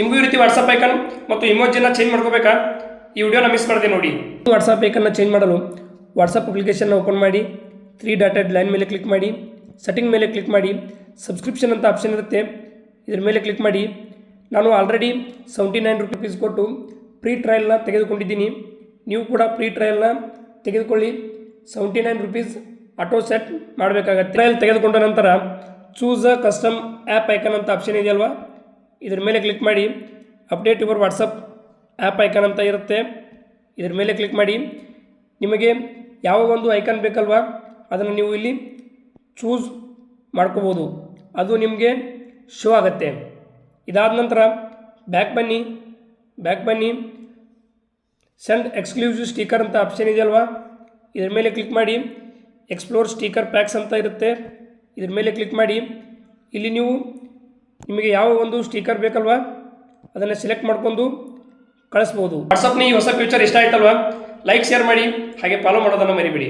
ನಿಮಗೂ ಈ ರೀತಿ ವಾಟ್ಸಪ್ ಐಕನ್ ಮತ್ತು ಇಮೋಜಿನ ಚೇಂಜ್ ಮಾಡ್ಕೋಬೇಕಾ? ಈ ವಿಡಿಯೋನ ಮಿಸ್ ಮಾಡಿದೆ ನೋಡಿ. ವಾಟ್ಸಪ್ ಐಕನ್ನ ಚೇಂಜ್ ಮಾಡಲು ವಾಟ್ಸಪ್ ಅಪ್ಲಿಕೇಶನ್ನ ಓಪನ್ ಮಾಡಿ 3 ಡಾಟೆಡ್ ಲೈನ್ ಮೇಲೆ ಕ್ಲಿಕ್ ಮಾಡಿ, ಸೆಟ್ಟಿಂಗ್ ಮೇಲೆ ಕ್ಲಿಕ್ ಮಾಡಿ, ಸಬ್ಸ್ಕ್ರಿಪ್ಷನ್ ಅಂತ ಆಪ್ಷನ್ ಇರುತ್ತೆ, ಇದ್ರ ಮೇಲೆ ಕ್ಲಿಕ್ ಮಾಡಿ. ನಾನು ಆಲ್ರೆಡಿ 79 ರುಪೀಸ್ ಕೊಟ್ಟು ಫ್ರೀ ಟ್ರಯಲ್ನ ತೆಗೆದುಕೊಂಡಿದ್ದೀನಿ. ನೀವು ಕೂಡ ಫ್ರೀ ಟ್ರಯಲ್ನ ತೆಗೆದುಕೊಳ್ಳಿ. 79 ರುಪೀಸ್ ಆಟೋ ಸೆಟ್ ಮಾಡಬೇಕಾಗತ್ತೆ. ಟ್ರಯಲ್ ತೆಗೆದುಕೊಂಡ ನಂತರ choose a custom app icon ಅಂತ ಆಪ್ಷನ್ ಇದೆಯಲ್ವಾ, ಇದ್ರ ಮೇಲೆ ಕ್ಲಿಕ್ ಮಾಡಿ. Update your WhatsApp app icon ಅಂತ ಇರುತ್ತೆ, ಇದ್ರ ಮೇಲೆ ಕ್ಲಿಕ್ ಮಾಡಿ. ನಿಮಗೆ ಯಾವ ಒಂದು ಐಕನ್ ಬೇಕಲ್ವಾ ಅದನ್ನು ನೀವು ಇಲ್ಲಿ ಚೂಸ್ ಮಾಡ್ಕೋಬೋದು, ಅದು ನಿಮಗೆ ಶೋ ಆಗುತ್ತೆ. ಇದಾದ ನಂತರ ಬ್ಯಾಕ್ ಬನ್ನಿ. ಸೆಂಡ್ ಎಕ್ಸ್ಕ್ಲೂಸಿವ್ ಸ್ಟಿಕರ್ ಅಂತ ಆಪ್ಷನ್ ಇದೆಯಲ್ವಾ, ಇದ್ರ ಮೇಲೆ ಕ್ಲಿಕ್ ಮಾಡಿ. ಎಕ್ಸ್ಪ್ಲೋರ್ ಸ್ಟಿಕರ್ ಪ್ಯಾಕ್ಸ್ ಅಂತ ಇರುತ್ತೆ, ಇದ್ರ ಮೇಲೆ ಕ್ಲಿಕ್ ಮಾಡಿ. ಇಲ್ಲಿ ನಿಮಗೆ ಯಾವ ಒಂದು ಸ್ಟಿಕರ್ ಬೇಕಲ್ವಾ ಅದನ್ನು ಸೆಲೆಕ್ಟ್ ಮಾಡ್ಕೊಂಡು ಕಳಿಸ್ಬೋದು. ವಾಟ್ಸಪ್ನ ಈ ಹೊಸ ಫ್ಯೂಚರ್ ಇಷ್ಟ ಆಯ್ತಲ್ವಾ? ಲೈಕ್ ಶೇರ್ ಮಾಡಿ, ಹಾಗೆ ಫಾಲೋ ಮಾಡೋದನ್ನು ಮರಿಬೇಡಿ.